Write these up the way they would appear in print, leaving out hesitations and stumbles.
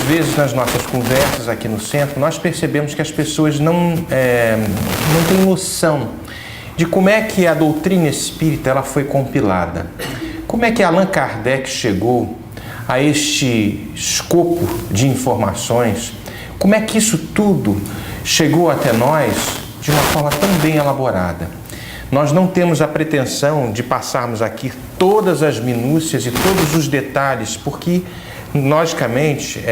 vezes nas nossas conversas aqui no centro, nós percebemos que as pessoas não têm noção de como é que a doutrina espírita ela foi compilada. Como é que Allan Kardec chegou a este escopo de informações? Como é que isso tudo chegou até nós de uma forma tão bem elaborada? Nós não temos a pretensão de passarmos aqui todas as minúcias e todos os detalhes, porque, logicamente,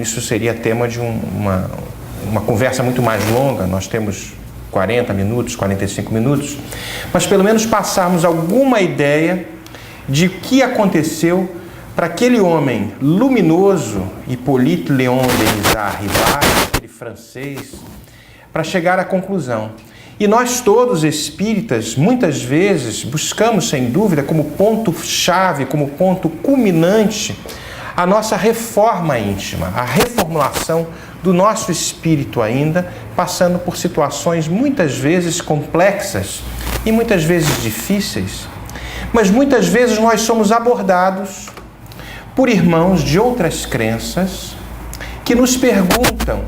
isso seria tema de uma conversa muito mais longa. Nós temos 40 minutos, 45 minutos, mas pelo menos passarmos alguma ideia de o que aconteceu para aquele homem luminoso, Hippolyte Léon Denis Rivard, aquele francês, para chegar à conclusão. E nós todos espíritas, muitas vezes, buscamos, sem dúvida, como ponto-chave, como ponto culminante, a nossa reforma íntima, a reformulação do nosso espírito ainda, passando por situações muitas vezes complexas e muitas vezes difíceis. Mas muitas vezes nós somos abordados por irmãos de outras crenças que nos perguntam: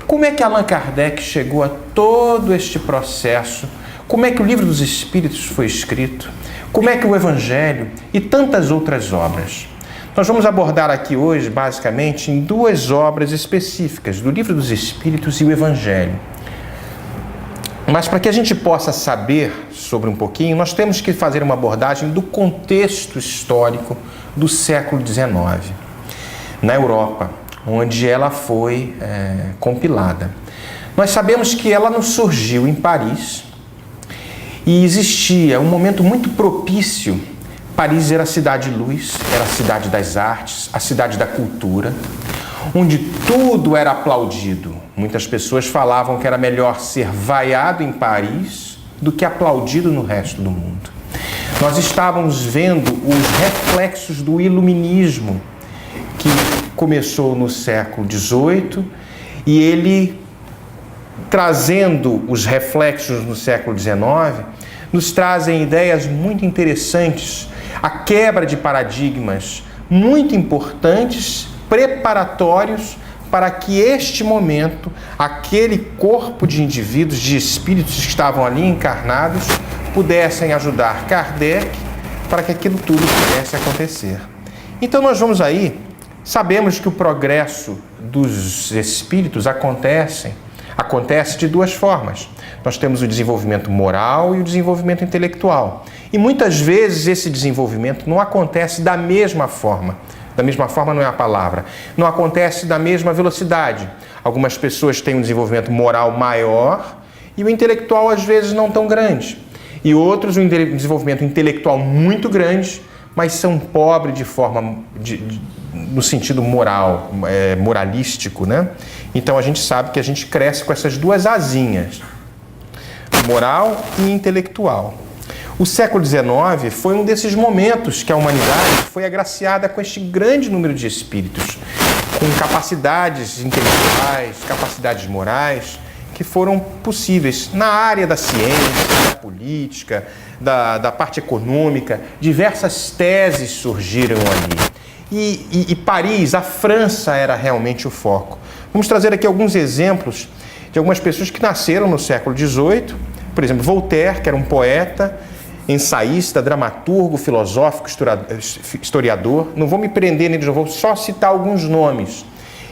como é que Allan Kardec chegou a todo este processo? Como é que o Livro dos Espíritos foi escrito? Como é que o Evangelho e tantas outras obras? Nós vamos abordar aqui hoje, basicamente, em duas obras específicas, do Livro dos Espíritos e o Evangelho. Mas para que a gente possa saber sobre um pouquinho, nós temos que fazer uma abordagem do contexto histórico do século XIX, na Europa, onde ela foi compilada. Nós sabemos que ela não surgiu em Paris e existia um momento muito propício. Paris era a cidade de luz, era a cidade das artes, a cidade da cultura, onde tudo era aplaudido. Muitas pessoas falavam que era melhor ser vaiado em Paris do que aplaudido no resto do mundo. Nós estávamos vendo os reflexos do iluminismo, que começou no século XVIII, e ele, trazendo os reflexos no século XIX, nos trazem ideias muito interessantes, a quebra de paradigmas muito importantes, preparatórios para que este momento, aquele corpo de indivíduos, de espíritos que estavam ali encarnados, pudessem ajudar Kardec para que aquilo tudo pudesse acontecer. Então nós vamos aí, sabemos que o progresso dos espíritos acontece de duas formas. Nós temos o desenvolvimento moral e o desenvolvimento intelectual. E muitas vezes esse desenvolvimento não acontece da mesma forma. Da mesma forma não é a palavra. Não acontece da mesma velocidade. Algumas pessoas têm um desenvolvimento moral maior e o intelectual às vezes não tão grande. E outros um desenvolvimento intelectual muito grande, mas são pobres de forma, no sentido moral, moralístico, né? Então a gente sabe que a gente cresce com essas duas asinhas, moral e intelectual. O século XIX foi um desses momentos que a humanidade foi agraciada com este grande número de espíritos, com capacidades intelectuais, capacidades morais, que foram possíveis na área da ciência, da política, da parte econômica. Diversas teses surgiram ali. E Paris, a França, era realmente o foco. Vamos trazer aqui alguns exemplos de algumas pessoas que nasceram no século XVIII. Por exemplo, Voltaire, que era um poeta, ensaísta, dramaturgo, filosófico, historiador. Não vou me prender neles, não vou só citar alguns nomes.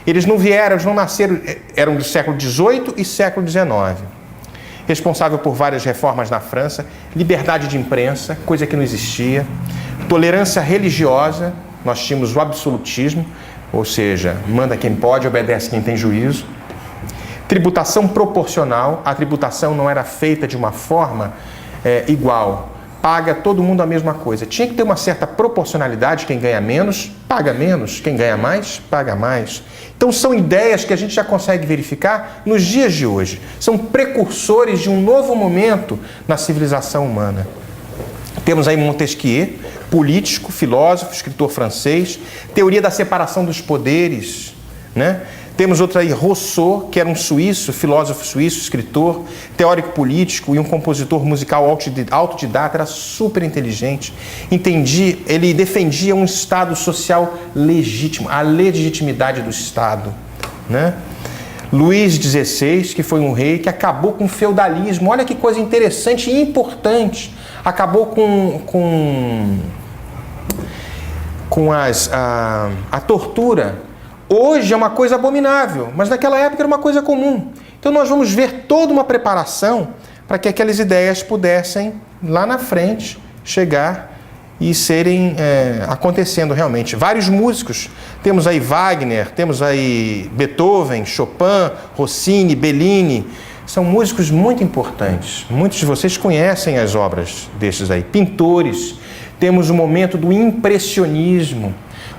Eles não nasceram, eram do século XVIII e século XIX. Responsável por várias reformas na França, liberdade de imprensa, coisa que não existia, tolerância religiosa, nós tínhamos o absolutismo, ou seja, manda quem pode, obedece quem tem juízo. Tributação proporcional, a tributação não era feita de uma forma igual, paga todo mundo a mesma coisa. Tinha que ter uma certa proporcionalidade, quem ganha menos, paga menos, quem ganha mais, paga mais. Então são ideias que a gente já consegue verificar nos dias de hoje. São precursores de um novo momento na civilização humana. Temos aí Montesquieu, político, filósofo, escritor francês, teoria da separação dos poderes, né? Temos outro aí, Rousseau, que era um suíço, filósofo suíço, escritor, teórico político e um compositor musical autodidata, era super inteligente, ele defendia um Estado social legítimo, a legitimidade do Estado, né? Luís XVI, que foi um rei que acabou com o feudalismo, olha que coisa interessante e importante, acabou com a tortura. Hoje é uma coisa abominável, mas naquela época era uma coisa comum. Então nós vamos ver toda uma preparação para que aquelas ideias pudessem, lá na frente, chegar e serem acontecendo realmente. Vários músicos, temos aí Wagner, temos aí Beethoven, Chopin, Rossini, Bellini, são músicos muito importantes. Muitos de vocês conhecem as obras desses aí. Pintores, temos o momento do impressionismo.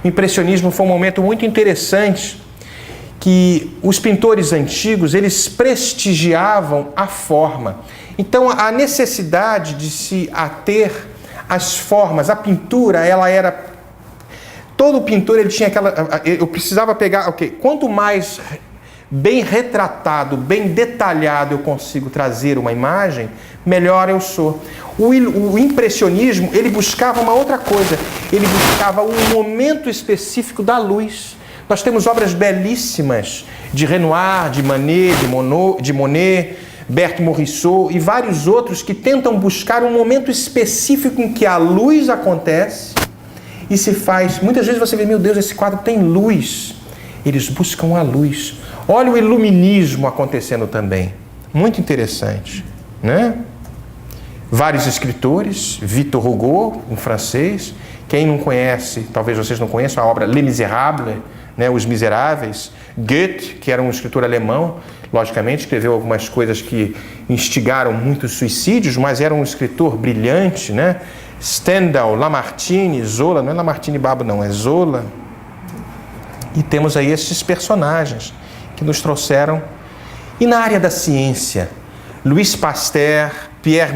O impressionismo foi um momento muito interessante, que os pintores antigos, eles prestigiavam a forma. Então, a necessidade de se ater às formas, a pintura, ela era... Todo pintor, ele tinha aquela... Eu precisava pegar... Quanto mais bem retratado, bem detalhado eu consigo trazer uma imagem, melhor eu sou. O impressionismo, ele buscava uma outra coisa, ele buscava um momento específico da luz. Nós temos obras belíssimas de Renoir, de Manet, de Monet, Berthe Morisot e vários outros que tentam buscar um momento específico em que a luz acontece e se faz... Muitas vezes você vê, meu Deus, esse quadro tem luz. Eles buscam a luz. Olha o iluminismo acontecendo também. Muito interessante, né? Vários escritores, Victor Hugo, um francês. Quem não conhece, talvez vocês não conheçam, a obra Les Misérables, né? Os Miseráveis. Goethe, que era um escritor alemão, logicamente escreveu algumas coisas que instigaram muitos suicídios, mas era um escritor brilhante, né? Stendhal, Lamartine, Zola, não é Lamartine Babo não, é Zola. E temos aí esses personagens que nos trouxeram. E na área da ciência, Louis Pasteur, Pierre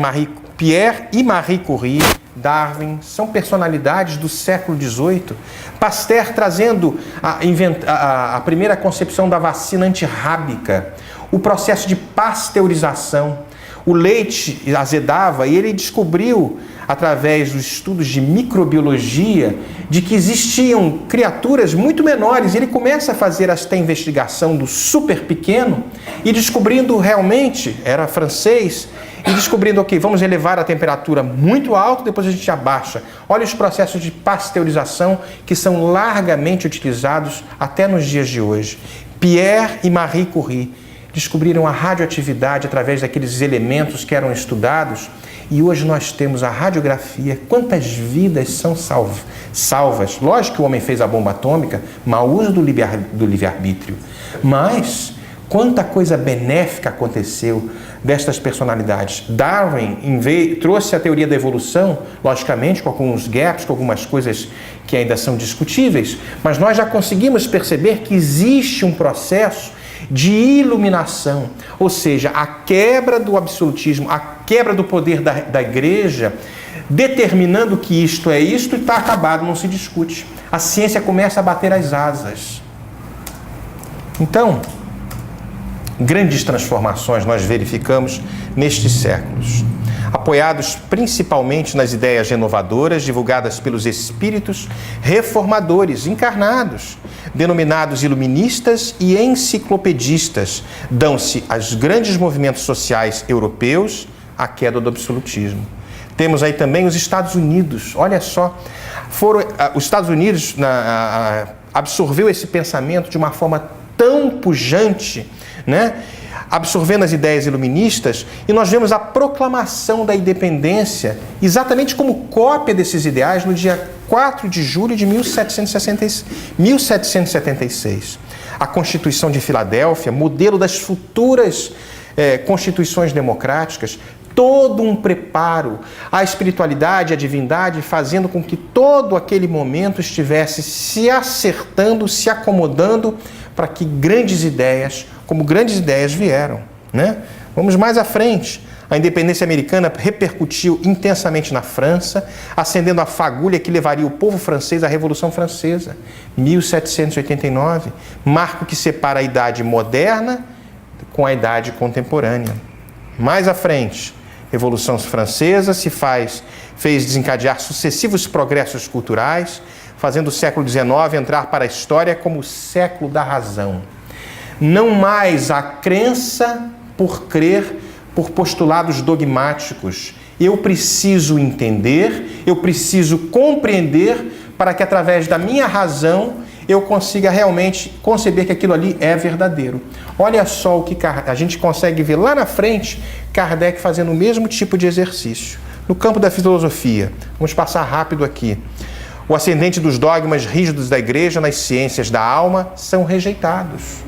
e Marie Curie, Darwin, são personalidades do século XVIII. Pasteur trazendo a primeira concepção da vacina antirrábica, o processo de pasteurização. O leite azedava e ele descobriu, através dos estudos de microbiologia, de que existiam criaturas muito menores. Ele começa a fazer esta investigação do super pequeno e descobrindo realmente, era francês, e descobrindo, vamos elevar a temperatura muito alto, depois a gente abaixa. Olha os processos de pasteurização que são largamente utilizados até nos dias de hoje. Pierre e Marie Curie descobriram a radioatividade através daqueles elementos que eram estudados, e hoje nós temos a radiografia. Quantas vidas são salvas? Lógico que o homem fez a bomba atômica, mau uso do livre-arbítrio, mas quanta coisa benéfica aconteceu destas personalidades. Darwin trouxe a teoria da evolução, logicamente com alguns gaps, com algumas coisas que ainda são discutíveis, mas nós já conseguimos perceber que existe um processo de iluminação, ou seja, a quebra do absolutismo, a quebra do poder da igreja, determinando que isto é isto e está acabado, não se discute. A ciência começa a bater as asas. Então, grandes transformações nós verificamos nestes séculos, apoiados principalmente nas ideias renovadoras divulgadas pelos espíritos reformadores encarnados, denominados iluministas e enciclopedistas. Dão-se aos grandes movimentos sociais europeus a queda do absolutismo. Temos aí também os Estados Unidos. Olha só, os Estados Unidos absorveu esse pensamento de uma forma tão pujante, né? Absorvendo as ideias iluministas, e nós vemos a proclamação da independência exatamente como cópia desses ideais no dia 4 de julho de 1776. A Constituição de Filadélfia, modelo das futuras constituições democráticas, todo um preparo, a espiritualidade, a divindade, fazendo com que todo aquele momento estivesse se acertando, se acomodando para que grandes ideias, como grandes ideias vieram, né? Vamos mais à frente. A independência americana repercutiu intensamente na França, acendendo a fagulha que levaria o povo francês à Revolução Francesa, 1789, marco que separa a idade moderna com a idade contemporânea. Mais à frente, Revolução Francesa fez desencadear sucessivos progressos culturais, fazendo o século XIX entrar para a história como o século da razão. Não mais a crença por crer, por postulados dogmáticos. Eu preciso entender, eu preciso compreender para que através da minha razão eu consiga realmente conceber que aquilo ali é verdadeiro. Olha só o que a gente consegue ver lá na frente, Kardec fazendo o mesmo tipo de exercício. No campo da filosofia, vamos passar rápido aqui. O ascendente dos dogmas rígidos da Igreja nas ciências da alma são rejeitados.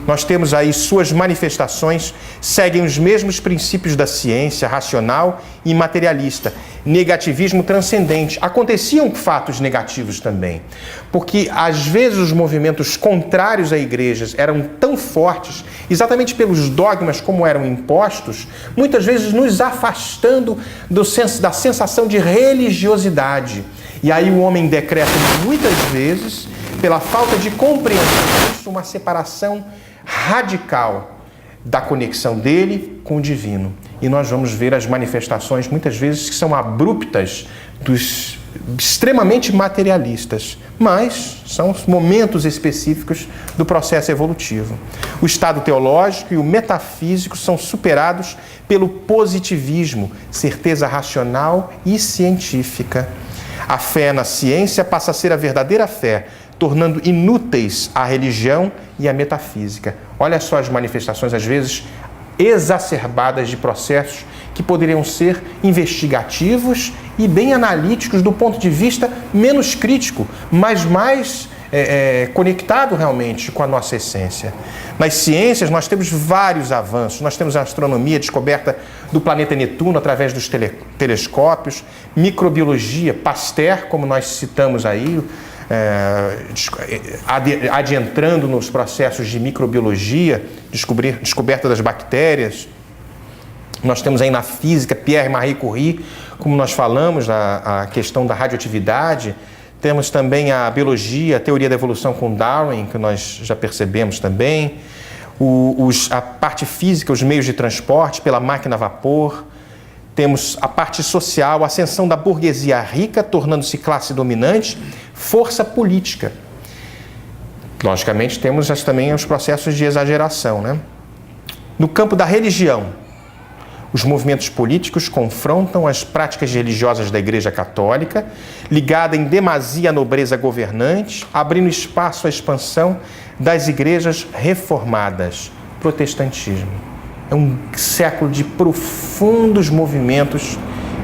Nós temos aí suas manifestações, seguem os mesmos princípios da ciência racional e materialista. Negativismo transcendente. Aconteciam fatos negativos também, porque às vezes os movimentos contrários à igreja eram tão fortes, exatamente pelos dogmas como eram impostos, muitas vezes nos afastando da sensação de religiosidade. E aí o homem decreta muitas vezes, pela falta de compreensão disso, uma separação radical da conexão dele com o divino. E nós vamos ver as manifestações, muitas vezes, que são abruptas, extremamente materialistas, mas são momentos específicos do processo evolutivo. O estado teológico e o metafísico são superados pelo positivismo, certeza racional e científica. A fé na ciência passa a ser a verdadeira fé, tornando inúteis a religião e a metafísica. Olha só as manifestações, às vezes, exacerbadas de processos que poderiam ser investigativos e bem analíticos do ponto de vista menos crítico, mas mais conectado realmente com a nossa essência. Nas ciências, nós temos vários avanços. Nós temos a astronomia, a descoberta do planeta Netuno através dos telescópios, microbiologia, Pasteur, como nós citamos aí, adentrando nos processos de microbiologia, descoberta das bactérias. Nós temos aí na física Pierre Marie Curie, como nós falamos, a questão da radioatividade. Temos também a biologia, a teoria da evolução com Darwin, que nós já percebemos também. A parte física, os meios de transporte pela máquina a vapor. Temos a parte social, a ascensão da burguesia rica, tornando-se classe dominante, força política. Logicamente, temos também os processos de exageração, né? No campo da religião, os movimentos políticos confrontam as práticas religiosas da Igreja Católica, ligada em demasia à nobreza governante, abrindo espaço à expansão das igrejas reformadas. Protestantismo. É um século de profundos movimentos,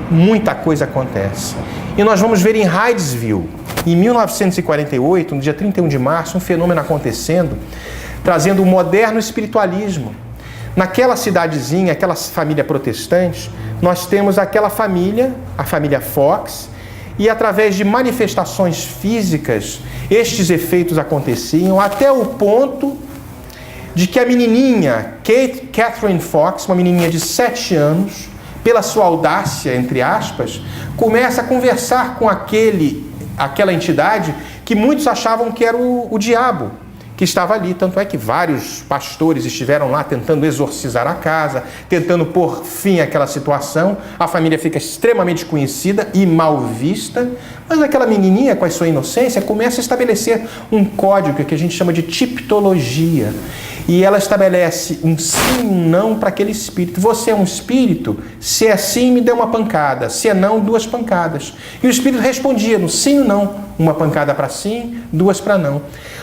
muita coisa acontece. E nós vamos ver em Hydesville, em 1948, no dia 31 de março, um fenômeno acontecendo, trazendo o moderno espiritualismo. Naquela cidadezinha, aquela família protestante, nós temos aquela família, a família Fox, e através de manifestações físicas, estes efeitos aconteciam até o ponto de que a menininha Catherine Fox, uma menininha de 7 anos, pela sua audácia, entre aspas, começa a conversar com aquela entidade que muitos achavam que era o diabo, que estava ali. Tanto é que vários pastores estiveram lá tentando exorcizar a casa, tentando pôr fim àquela situação. A família fica extremamente conhecida e mal vista, mas aquela menininha, com a sua inocência, começa a estabelecer um código que a gente chama de tipologia. E ela estabelece um sim e um não para aquele espírito. Você é um espírito? Se é sim, me dê uma pancada. Se é não, 2 pancadas. E o espírito respondia no sim ou não. Uma pancada para sim, 2 para não.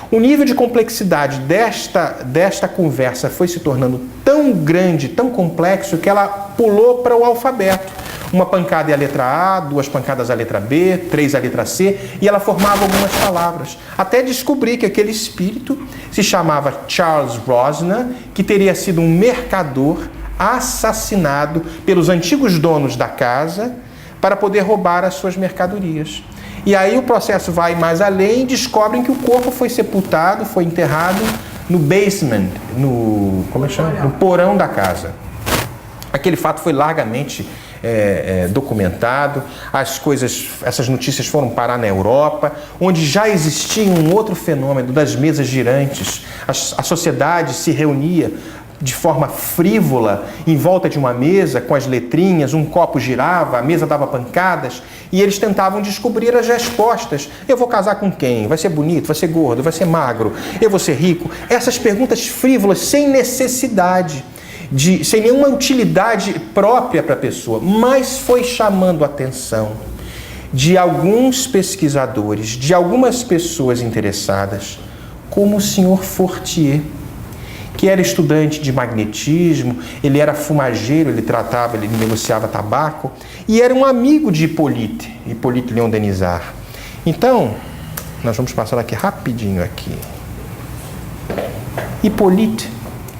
O nível de complexidade desta conversa foi se tornando tão grande, tão complexo, que ela pulou para o alfabeto. Uma pancada é a letra A, 2 pancadas a letra B, 3 a letra C, e ela formava algumas palavras. Até descobrir que aquele espírito se chamava Charles Rosner, que teria sido um mercador assassinado pelos antigos donos da casa para poder roubar as suas mercadorias. E aí o processo vai mais além e descobrem que o corpo foi sepultado, foi enterrado no basement, no porão da casa. Aquele fato foi largamente documentado, essas notícias foram parar na Europa, onde já existia um outro fenômeno das mesas girantes. A sociedade se reunia de forma frívola, em volta de uma mesa, com as letrinhas, um copo girava, a mesa dava pancadas, e eles tentavam descobrir as respostas. Eu vou casar com quem? Vai ser bonito? Vai ser gordo? Vai ser magro? Eu vou ser rico? Essas perguntas frívolas, sem necessidade, sem nenhuma utilidade própria para a pessoa, mas foi chamando a atenção de alguns pesquisadores, de algumas pessoas interessadas, como o senhor Fortier, que era estudante de magnetismo, ele era fumageiro, ele negociava tabaco, e era um amigo de Hippolyte Léon Denisard. Então, nós vamos passar aqui rapidinho aqui. Hippolyte,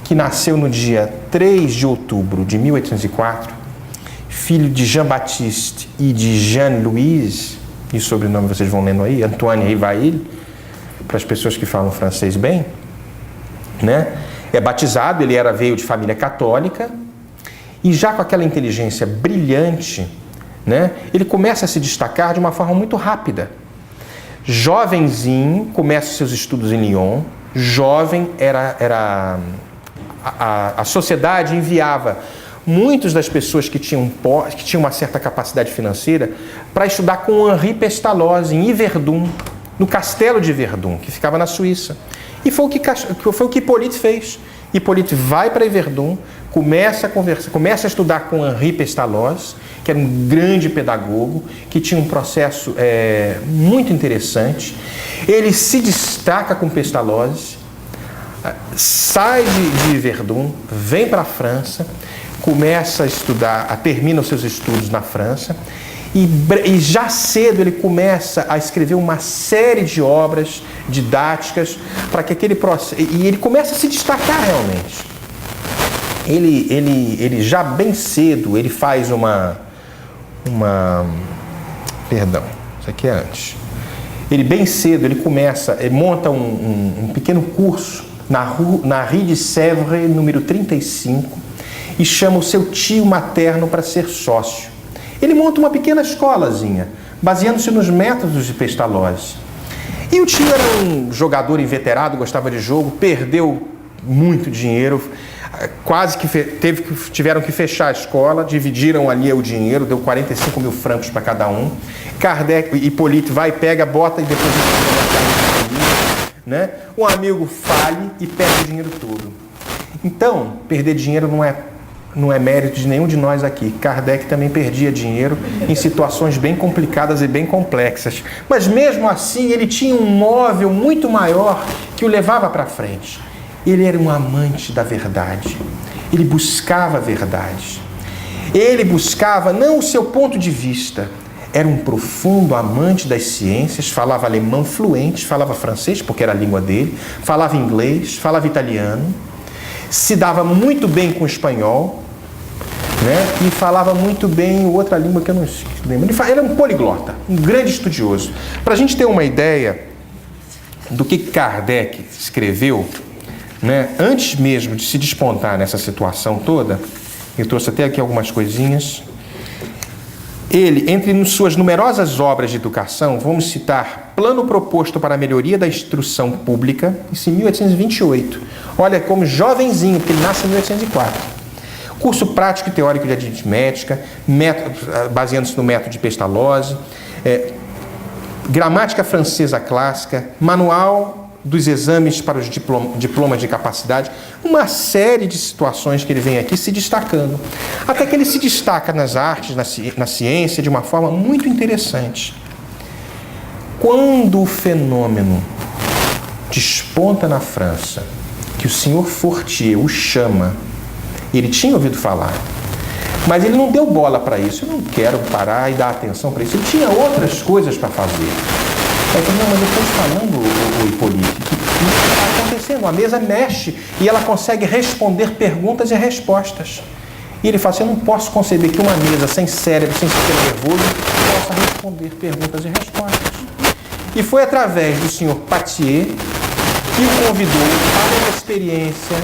que nasceu no dia 3 de outubro de 1804, filho de Jean-Baptiste e de Jeanne-Louise, e o sobrenome vocês vão lendo aí, Antoine Rivail, para as pessoas que falam francês bem, né? É batizado, ele veio de família católica, e já com aquela inteligência brilhante, né, ele começa a se destacar de uma forma muito rápida. Jovenzinho, começa os seus estudos em Lyon, jovem, a sociedade enviava muitas das pessoas que tinham uma certa capacidade financeira para estudar com Henri Pestalozzi em Yverdun, no castelo de Yverdun, que ficava na Suíça. E foi o que Hippolyte fez. Hippolyte vai para Yverdun, começa a estudar com Henri Pestalozzi, que era um grande pedagogo, que tinha um processo muito interessante. Ele se destaca com Pestalozzi, sai de Yverdun, vem para a França, começa a estudar, termina os seus estudos na França, e já cedo ele começa a escrever uma série de obras didáticas para que aquele processo... E ele começa a se destacar realmente. Ele já bem cedo, ele faz Perdão, isso aqui é antes. Ele bem cedo, ele monta um pequeno curso na Rue de Sèvres, número 35, e chama o seu tio materno para ser sócio. Ele monta uma pequena escolazinha, baseando-se nos métodos de Pestalozzi. E o tio era um jogador inveterado, gostava de jogo, perdeu muito dinheiro, quase que tiveram que fechar a escola, dividiram ali o dinheiro, deu 45 mil francos para cada um. Hippolyte vai, pega, bota e depois... né? Um amigo falha e perde o dinheiro todo. Então, perder dinheiro não é mérito de nenhum de nós aqui. Kardec também perdia dinheiro em situações bem complicadas e bem complexas. Mas mesmo assim, ele tinha um móvel muito maior que o levava para frente. Ele era um amante da verdade. Ele buscava a verdade. Ele buscava não o seu ponto de vista. Era um profundo amante das ciências, falava alemão fluente, falava francês, porque era a língua dele, falava inglês, falava italiano, se dava muito bem com o espanhol, né? E falava muito bem outra língua que eu não lembro. Ele era um poliglota, um grande estudioso. Para a gente ter uma ideia do que Kardec escreveu, né? Antes mesmo de se despontar nessa situação toda, eu trouxe até aqui algumas coisinhas. Ele, entre suas numerosas obras de educação, vamos citar Plano Proposto para a Melhoria da Instrução Pública, isso em 1828. Olha, como jovenzinho, porque ele nasce em 1804. Curso Prático e Teórico de Aritmética, baseando-se no método de Pestalozzi, Gramática Francesa Clássica, Manual dos Exames para os Diplomas de Capacidade, uma série de situações que ele vem aqui se destacando. Até que ele se destaca nas artes, na ciência, de uma forma muito interessante. Quando o fenômeno desponta na França, que o senhor Fortier o chama, ele tinha ouvido falar, mas ele não deu bola para isso. Eu não quero parar e dar atenção para isso. Ele tinha outras coisas para fazer. Aí falou, não, mas eu estou falando, o Hippolyte, que isso está acontecendo. A mesa mexe e ela consegue responder perguntas e respostas. E ele fala assim, eu não posso conceber que uma mesa sem cérebro, sem sistema nervoso, possa responder perguntas e respostas. E foi através do senhor Patier que o convidou para uma experiência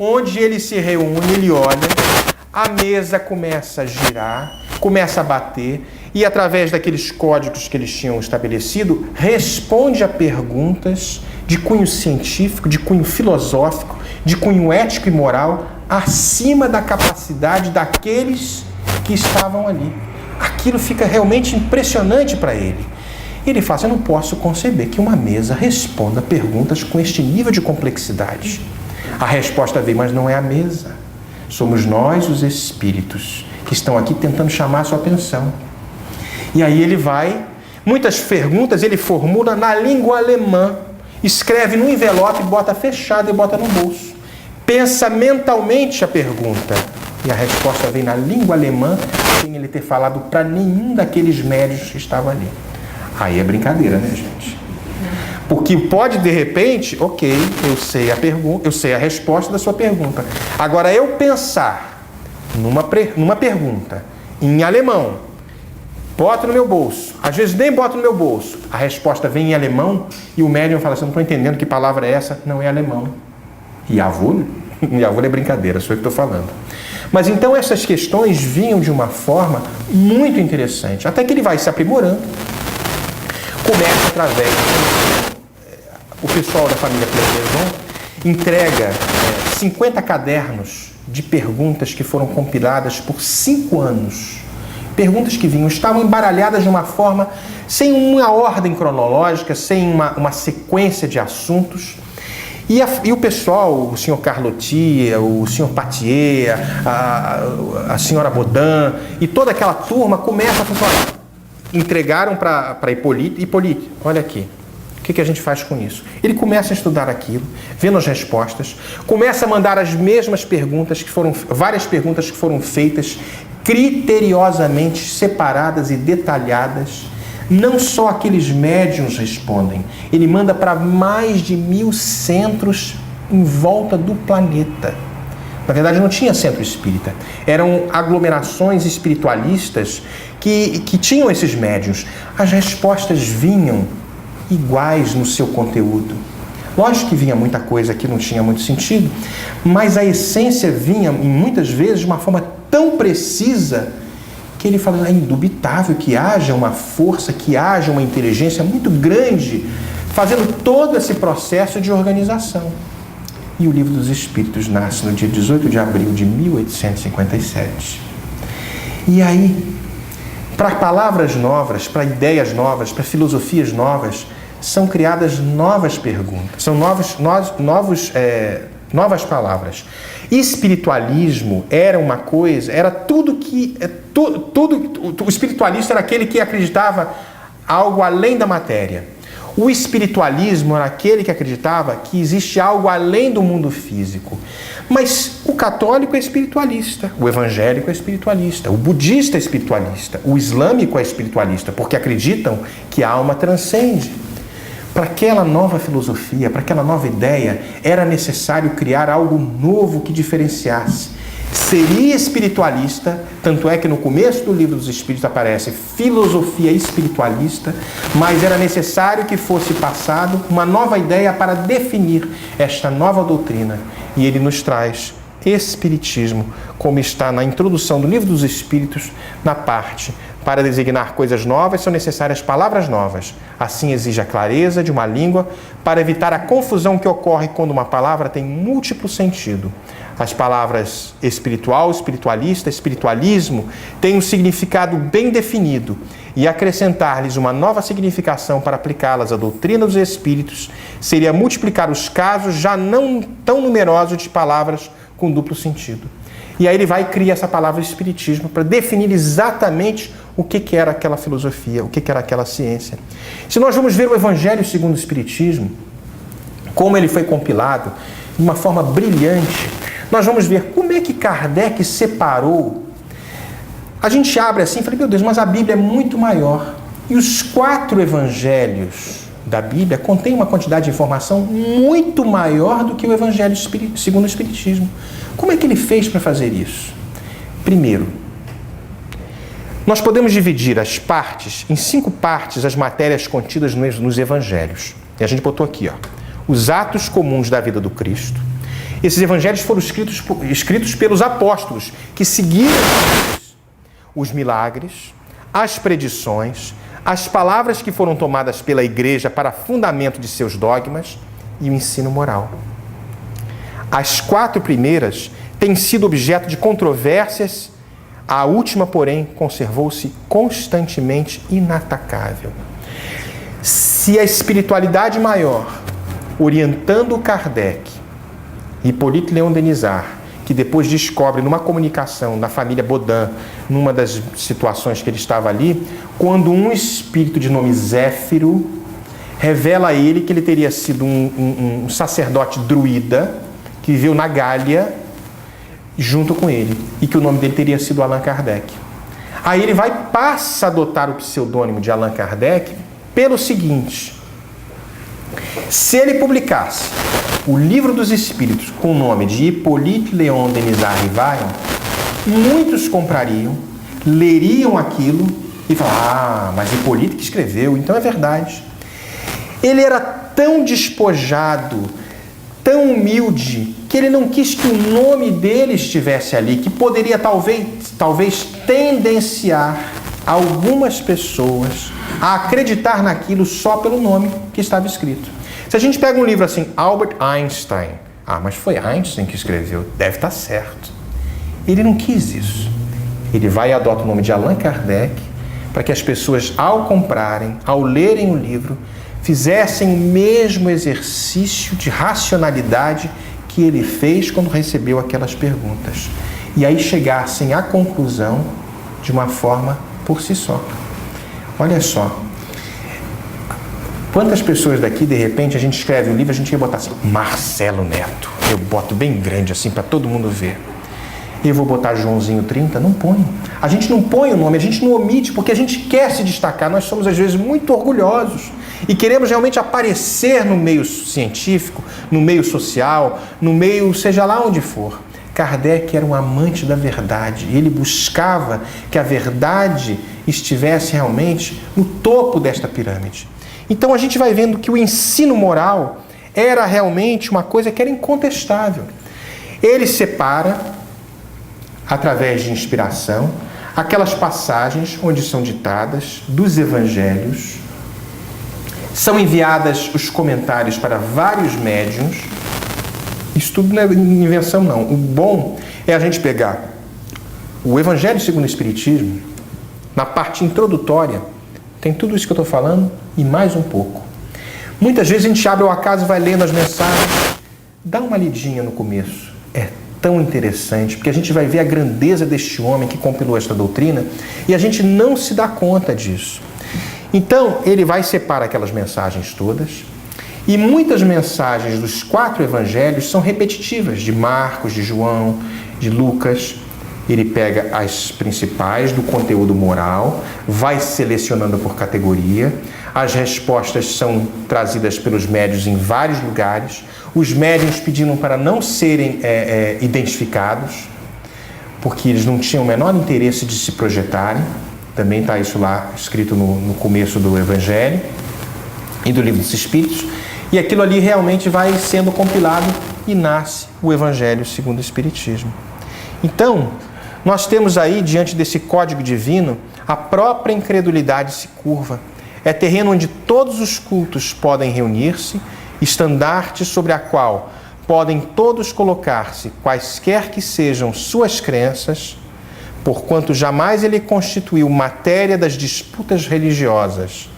onde ele se reúne, ele olha, a mesa começa a girar, começa a bater, e através daqueles códigos que eles tinham estabelecido, responde a perguntas de cunho científico, de cunho filosófico, de cunho ético e moral, acima da capacidade daqueles que estavam ali. Aquilo fica realmente impressionante para ele. Ele fala, eu não posso conceber que uma mesa responda perguntas com este nível de complexidade. A resposta veio, mas não é a mesa. Somos nós, os espíritos, que estão aqui tentando chamar a sua atenção. E aí ele vai, muitas perguntas ele formula na língua alemã, escreve no envelope, bota fechado e bota no bolso. Pensa mentalmente a pergunta. E a resposta vem na língua alemã, sem ele ter falado para nenhum daqueles médios que estavam ali. Aí é brincadeira, né, gente? Porque pode, de repente, ok, eu sei a pergunta, eu sei a resposta da sua pergunta. Agora, eu pensar numa pergunta em alemão, boto no meu bolso, às vezes nem boto no meu bolso, a resposta vem em alemão e o médium fala assim, não estou entendendo que palavra é essa, não é alemão. Yavul? Yavul é brincadeira, sou eu que estou falando. Mas então essas questões vinham de uma forma muito interessante, até que ele vai se aprimorando, começa através o pessoal da família Clermont entrega 50 cadernos de perguntas que foram compiladas por 5 anos. Perguntas que estavam embaralhadas de uma forma, sem uma ordem cronológica, sem uma sequência de assuntos. E o pessoal, o senhor Carlotti, o senhor Patier, a senhora Baudin e toda aquela turma começa a falar, entregaram para Hipólite, olha aqui, o que a gente faz com isso? Ele começa a estudar aquilo, vendo as respostas, começa a mandar as mesmas perguntas, várias perguntas que foram feitas, criteriosamente separadas e detalhadas. Não só aqueles médiuns respondem, ele manda para mais de 1000 centros em volta do planeta. Na verdade, não tinha centro espírita, eram aglomerações espiritualistas que tinham esses médiuns. As respostas vinham iguais no seu conteúdo. Lógico que vinha muita coisa que não tinha muito sentido, mas a essência vinha, muitas vezes, de uma forma tão precisa que ele fala, é indubitável que haja uma força, que haja uma inteligência muito grande fazendo todo esse processo de organização. E o Livro dos Espíritos nasce no dia 18 de abril de 1857. E aí, para palavras novas, para ideias novas, para filosofias novas, são criadas novas perguntas, são novas palavras. Espiritualismo era uma coisa, era tudo que... o espiritualista era aquele que acreditava algo além da matéria. O espiritualismo era aquele que acreditava que existe algo além do mundo físico. Mas o católico é espiritualista, o evangélico é espiritualista, o budista é espiritualista, o islâmico é espiritualista, porque acreditam que a alma transcende. Para aquela nova filosofia, para aquela nova ideia, era necessário criar algo novo que diferenciasse. Seria espiritualista, tanto é que no começo do Livro dos Espíritos aparece filosofia espiritualista, mas era necessário que fosse passado uma nova ideia para definir esta nova doutrina. E ele nos traz Espiritismo, como está na introdução do Livro dos Espíritos, na parte: para designar coisas novas são necessárias palavras novas. Assim exige a clareza de uma língua para evitar a confusão que ocorre quando uma palavra tem múltiplo sentido. As palavras espiritual, espiritualista, espiritualismo têm um significado bem definido, e acrescentar-lhes uma nova significação para aplicá-las à doutrina dos espíritos seria multiplicar os casos já não tão numerosos de palavras com duplo sentido. E aí ele vai e cria essa palavra espiritismo para definir exatamente o que era aquela filosofia, o que era aquela ciência. Se nós vamos ver o Evangelho segundo o Espiritismo, como ele foi compilado, de uma forma brilhante, nós vamos ver como é que Kardec separou. A gente abre assim e fala, meu Deus, mas a Bíblia é muito maior. E os 4 evangelhos da Bíblia contêm uma quantidade de informação muito maior do que o Evangelho segundo o Espiritismo. Como é que ele fez para fazer isso? Primeiro, nós podemos dividir as partes, em 5 partes, as matérias contidas nos evangelhos. E a gente botou aqui, os atos comuns da vida do Cristo. Esses evangelhos foram escritos pelos apóstolos, que seguiram os milagres, as predições, as palavras que foram tomadas pela igreja para fundamento de seus dogmas e o ensino moral. As 4 primeiras têm sido objeto de controvérsias, a última, porém, conservou-se constantemente inatacável. Se a espiritualidade maior, orientando Kardec, Hippolyte Léon Denisard, que depois descobre numa comunicação da família Baudin, numa das situações que ele estava ali, quando um espírito de nome Zéfiro revela a ele que ele teria sido um sacerdote druida que viveu na Gália junto com ele, e que o nome dele teria sido Allan Kardec. Aí ele passa a adotar o pseudônimo de Allan Kardec pelo seguinte: se ele publicasse o Livro dos Espíritos com o nome de Hippolyte Léon Denisard Rivaillon, muitos comprariam, leriam aquilo e falavam: mas Hippolyte que escreveu, então é verdade. Ele era tão despojado, tão humilde, que ele não quis que o nome dele estivesse ali, que poderia talvez tendenciar algumas pessoas a acreditar naquilo só pelo nome que estava escrito. Se a gente pega um livro assim, Albert Einstein, mas foi Einstein que escreveu, deve estar certo. Ele não quis isso. Ele vai e adota o nome de Allan Kardec para que as pessoas, ao comprarem, ao lerem o livro, fizessem o mesmo exercício de racionalidade que ele fez quando recebeu aquelas perguntas. E aí chegassem à conclusão de uma forma por si só. Olha só. Quantas pessoas daqui, de repente, a gente escreve um livro, a gente ia botar assim, Marcelo Neto. Eu boto bem grande assim para todo mundo ver. Eu vou botar Joãozinho 30? Não ponho. A gente não põe o nome, a gente não omite, porque a gente quer se destacar. Nós somos, às vezes, muito orgulhosos e queremos realmente aparecer no meio científico, no meio social, no meio, seja lá onde for. Kardec era um amante da verdade. Ele buscava que a verdade estivesse realmente no topo desta pirâmide. Então a gente vai vendo que o ensino moral era realmente uma coisa que era incontestável. Ele separa, através de inspiração, aquelas passagens onde são ditadas dos evangelhos, são enviadas os comentários para vários médiuns. Isso tudo não é invenção, não. O bom é a gente pegar o Evangelho segundo o Espiritismo, na parte introdutória, tem tudo isso que eu estou falando e mais um pouco. Muitas vezes a gente abre ao acaso e vai lendo as mensagens. Dá uma lidinha no começo. É tão interessante, porque a gente vai ver a grandeza deste homem que compilou esta doutrina e a gente não se dá conta disso. Então, ele vai separar aquelas mensagens todas e muitas mensagens dos 4 evangelhos são repetitivas, de Marcos, de João, de Lucas. Ele pega as principais do conteúdo moral, vai selecionando por categoria. As respostas são trazidas pelos médiuns em vários lugares. Os médiuns pediram para não serem identificados, porque eles não tinham o menor interesse de se projetarem. Também está isso lá escrito no começo do Evangelho e do Livro dos Espíritos. E aquilo ali realmente vai sendo compilado e nasce o Evangelho segundo o Espiritismo. Então, nós temos aí, diante desse código divino, a própria incredulidade se curva. É terreno onde todos os cultos podem reunir-se, estandarte sobre a qual podem todos colocar-se, quaisquer que sejam suas crenças, porquanto jamais ele constituiu matéria das disputas religiosas,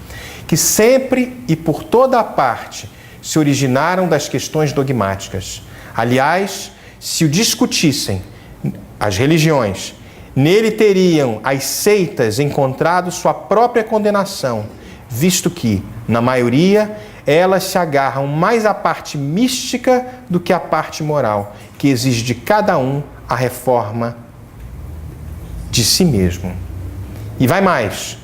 que sempre e por toda a parte se originaram das questões dogmáticas. Aliás, se o discutissem as religiões, nele teriam as seitas encontrado sua própria condenação, visto que, na maioria, elas se agarram mais à parte mística do que à parte moral, que exige de cada um a reforma de si mesmo. E vai mais.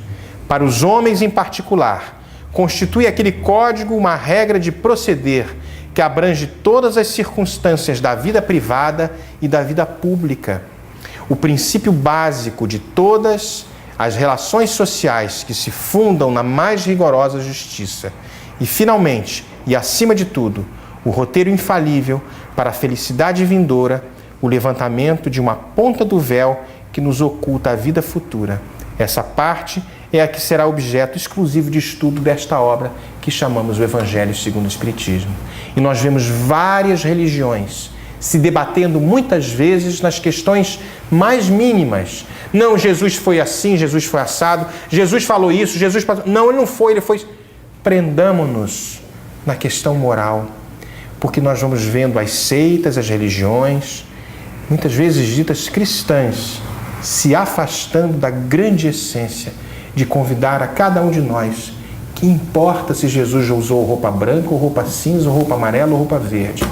Para os homens em particular, constitui aquele código uma regra de proceder que abrange todas as circunstâncias da vida privada e da vida pública. O princípio básico de todas as relações sociais que se fundam na mais rigorosa justiça. E, finalmente, e acima de tudo, o roteiro infalível para a felicidade vindoura, o levantamento de uma ponta do véu que nos oculta a vida futura. Essa parte é a que será objeto exclusivo de estudo desta obra que chamamos o Evangelho segundo o Espiritismo. E nós vemos várias religiões se debatendo muitas vezes nas questões mais mínimas. Não, Jesus foi assim, Jesus foi assado, Jesus falou isso, Jesus... Não, ele não foi, ele foi... Prendamo-nos na questão moral, porque nós vamos vendo as seitas, as religiões, muitas vezes ditas cristãs, se afastando da grande essência de convidar a cada um de nós, que importa se Jesus usou roupa branca, ou roupa cinza, ou roupa amarela, ou roupa verde.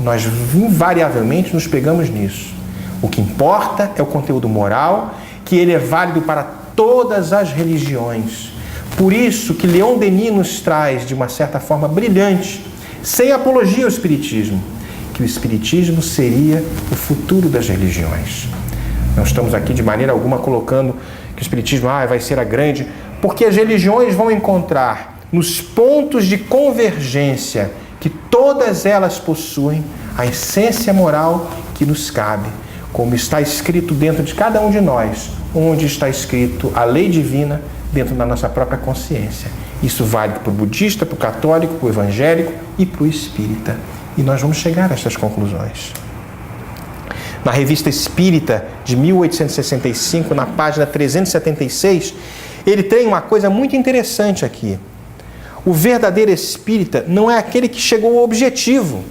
Nós invariavelmente nos pegamos nisso. O que importa é o conteúdo moral, que ele é válido para todas as religiões. Por isso que Leon Denis nos traz, de uma certa forma brilhante, sem apologia ao Espiritismo, que o Espiritismo seria o futuro das religiões. Não estamos aqui de maneira alguma colocando que o Espiritismo vai ser a grande, porque as religiões vão encontrar nos pontos de convergência que todas elas possuem a essência moral que nos cabe, como está escrito dentro de cada um de nós, onde está escrito a lei divina dentro da nossa própria consciência. Isso vale para o budista, para o católico, para o evangélico e para o espírita. E nós vamos chegar a estas conclusões. Na Revista Espírita, de 1865, na página 376, ele tem uma coisa muito interessante aqui. O verdadeiro espírita não é aquele que chegou ao objetivo,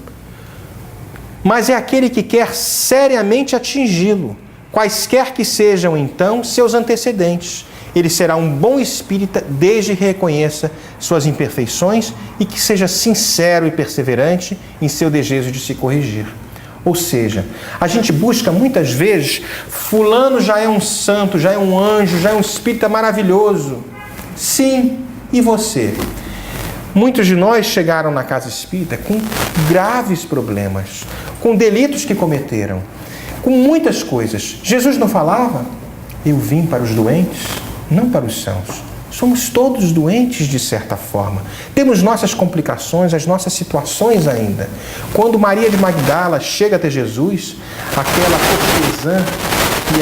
mas é aquele que quer seriamente atingi-lo, quaisquer que sejam, então, seus antecedentes. Ele será um bom espírita desde que reconheça suas imperfeições e que seja sincero e perseverante em seu desejo de se corrigir. Ou seja, a gente busca muitas vezes, fulano já é um santo, já é um anjo, já é um espírita maravilhoso. Sim, e você? Muitos de nós chegaram na casa espírita com graves problemas, com delitos que cometeram, com muitas coisas. Jesus não falava? Eu vim para os doentes, não para os sãos. Somos todos doentes de certa forma. Temos nossas complicações, as nossas situações ainda. Quando Maria de Magdala chega até Jesus, aquela cortesã que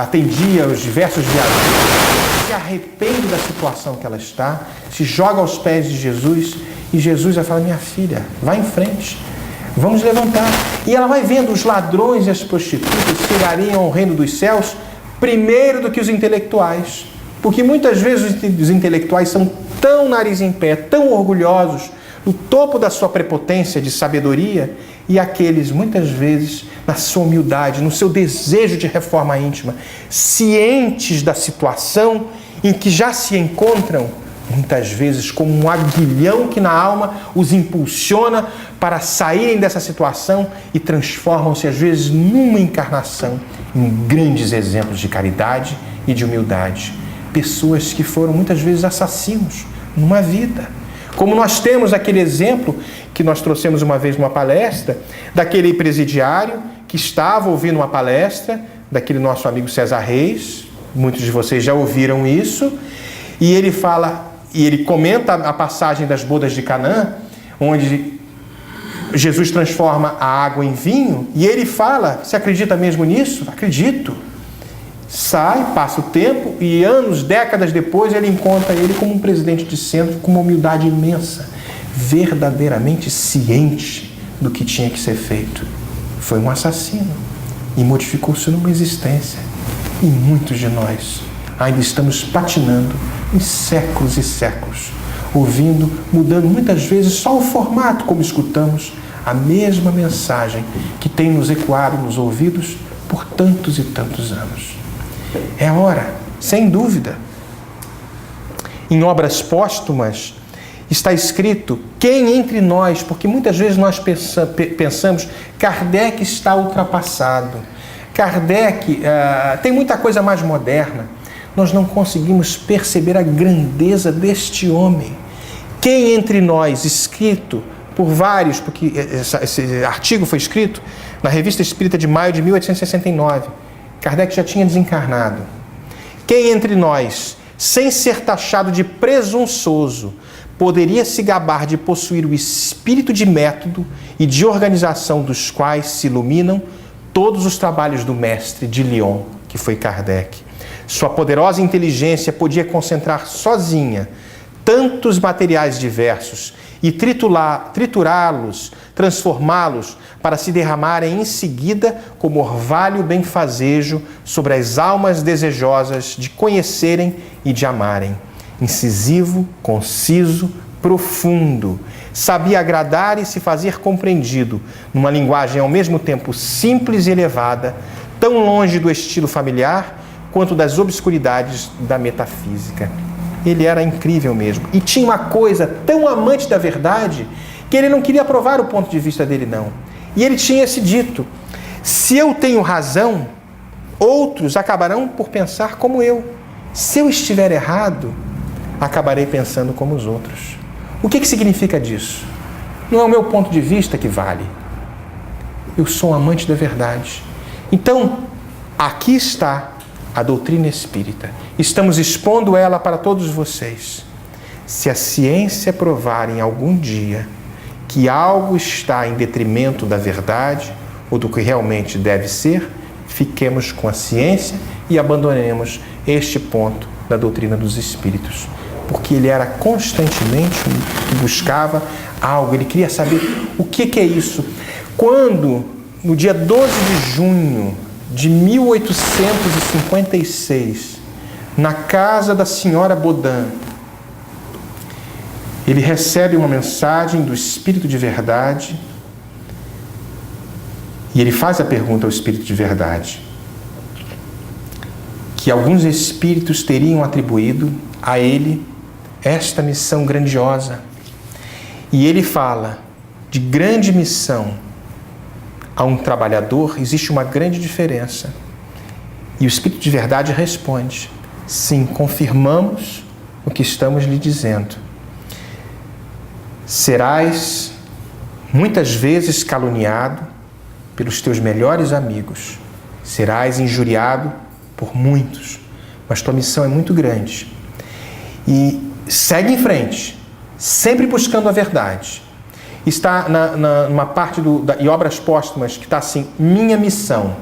atendia os diversos viajantes, se arrepende da situação que ela está, se joga aos pés de Jesus e Jesus vai falar: minha filha, vá em frente, vamos levantar. E ela vai vendo os ladrões e as prostitutas chegariam ao reino dos céus primeiro do que os intelectuais. Porque muitas vezes os intelectuais são tão nariz em pé, tão orgulhosos, no topo da sua prepotência de sabedoria, e aqueles, muitas vezes, na sua humildade, no seu desejo de reforma íntima, cientes da situação em que já se encontram, muitas vezes como um aguilhão que na alma os impulsiona para saírem dessa situação e transformam-se, às vezes, numa encarnação em grandes exemplos de caridade e de humildade. Pessoas que foram muitas vezes assassinos numa vida. Como nós temos aquele exemplo que nós trouxemos uma vez numa palestra, daquele presidiário que estava ouvindo uma palestra daquele nosso amigo César Reis, muitos de vocês já ouviram isso, e ele fala, e ele comenta a passagem das bodas de Canaã, onde Jesus transforma a água em vinho, e ele fala: você acredita mesmo nisso? Acredito. Sai, passa o tempo, e anos, décadas depois, ele encontra ele como um presidente de centro, com uma humildade imensa, verdadeiramente ciente do que tinha que ser feito. Foi um assassino e modificou-se numa existência. E muitos de nós ainda estamos patinando em séculos e séculos, ouvindo, mudando muitas vezes só o formato como escutamos a mesma mensagem que tem nos ecoado nos ouvidos por tantos e tantos anos. É hora, sem dúvida. Em obras póstumas está escrito: quem entre nós, porque muitas vezes nós pensamos, Kardec está ultrapassado. Kardec tem muita coisa mais moderna. Nós não conseguimos perceber a grandeza deste homem. Quem entre nós, escrito por vários, porque esse artigo foi escrito na Revista Espírita de maio de 1869. Kardec já tinha desencarnado. Quem entre nós, sem ser taxado de presunçoso, poderia se gabar de possuir o espírito de método e de organização dos quais se iluminam todos os trabalhos do mestre de Lyon, que foi Kardec. Sua poderosa inteligência podia concentrar sozinha tantos materiais diversos e triturá-los, transformá-los para se derramarem em seguida como orvalho benfazejo sobre as almas desejosas de conhecerem e de amarem. Incisivo, conciso, profundo, sabia agradar e se fazer compreendido numa linguagem ao mesmo tempo simples e elevada, tão longe do estilo familiar quanto das obscuridades da metafísica. Ele era incrível mesmo. E tinha uma coisa tão amante da verdade que ele não queria provar o ponto de vista dele, não. E ele tinha esse dito: se eu tenho razão, outros acabarão por pensar como eu. Se eu estiver errado, acabarei pensando como os outros. O que significa disso? Não é o meu ponto de vista que vale. Eu sou um amante da verdade. Então, aqui está a doutrina espírita. Estamos expondo ela para todos vocês. Se a ciência provar em algum dia que algo está em detrimento da verdade ou do que realmente deve ser, fiquemos com a ciência e abandonemos este ponto da doutrina dos espíritos. Porque ele era constantemente que buscava algo, ele queria saber o que é isso. Quando, no dia 12 de junho de 1856, na casa da senhora Baudin, ele recebe uma mensagem do Espírito de Verdade e ele faz a pergunta ao Espírito de Verdade que alguns espíritos teriam atribuído a ele esta missão grandiosa. E ele fala de grande missão a um trabalhador, existe uma grande diferença. E o Espírito de Verdade responde: sim, confirmamos o que estamos lhe dizendo. Serás muitas vezes caluniado pelos teus melhores amigos, serás injuriado por muitos, mas tua missão é muito grande. E segue em frente, sempre buscando a verdade. Está numa parte e obras póstumas que está assim: minha missão,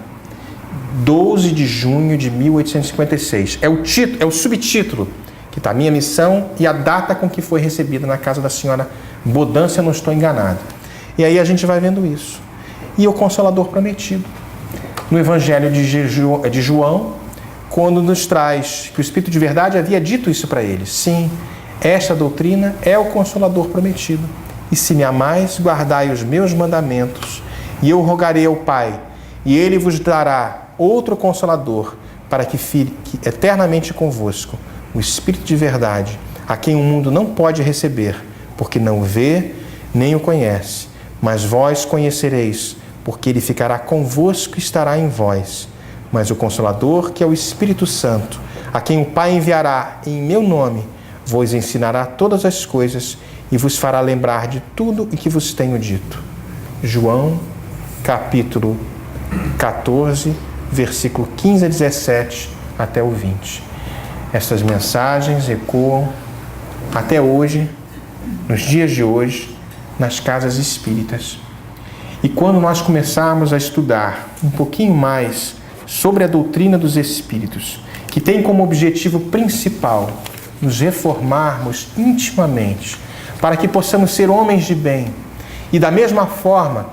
12 de junho de 1856. É o subtítulo que está: minha missão, e a data com que foi recebida na casa da senhora Baudin, se eu não estou enganado. E aí a gente vai vendo isso. E o Consolador Prometido, no Evangelho de João, quando nos traz que o Espírito de Verdade havia dito isso para eles: sim, esta doutrina é o Consolador Prometido. E se me amais, guardai os meus mandamentos, e eu rogarei ao Pai, e Ele vos dará outro Consolador, para que fique eternamente convosco, o Espírito de Verdade, a quem o mundo não pode receber, porque não o vê, nem o conhece. Mas vós conhecereis, porque Ele ficará convosco e estará em vós. Mas o Consolador, que é o Espírito Santo, a quem o Pai enviará em meu nome, vos ensinará todas as coisas e vos fará lembrar de tudo o que vos tenho dito. João, capítulo 14, versículo 15 a 17 até o 20. Estas mensagens ecoam até hoje, nos dias de hoje, nas casas espíritas. E quando nós começarmos a estudar um pouquinho mais sobre a doutrina dos espíritos, que tem como objetivo principal nos reformarmos intimamente, para que possamos ser homens de bem, e da mesma forma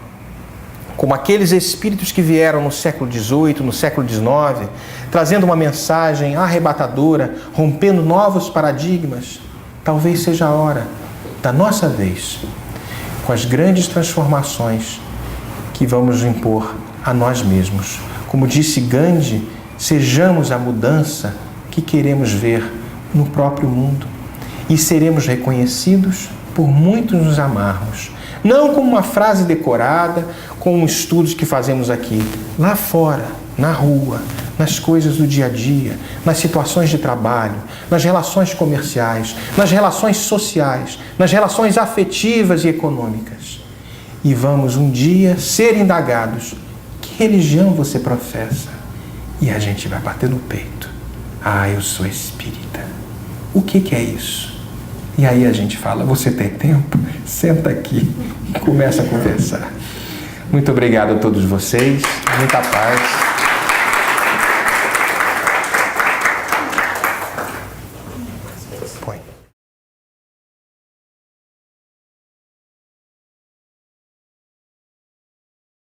como aqueles espíritos que vieram no século XVIII, no século XIX, trazendo uma mensagem arrebatadora, rompendo novos paradigmas, talvez seja a hora da nossa vez, com as grandes transformações que vamos impor a nós mesmos. Como disse Gandhi, sejamos a mudança que queremos ver no próprio mundo, e seremos reconhecidos por muitos nos amarmos. Não como uma frase decorada, com estudos que fazemos aqui. Lá fora, na rua, nas coisas do dia a dia, nas situações de trabalho, nas relações comerciais, nas relações sociais, nas relações afetivas e econômicas. E vamos um dia ser indagados: que religião você professa? E a gente vai bater no peito: ah, eu sou espírita. O que é isso? E aí a gente fala, você tem tempo? Senta aqui e começa a conversar. Muito obrigado a todos vocês, muita paz.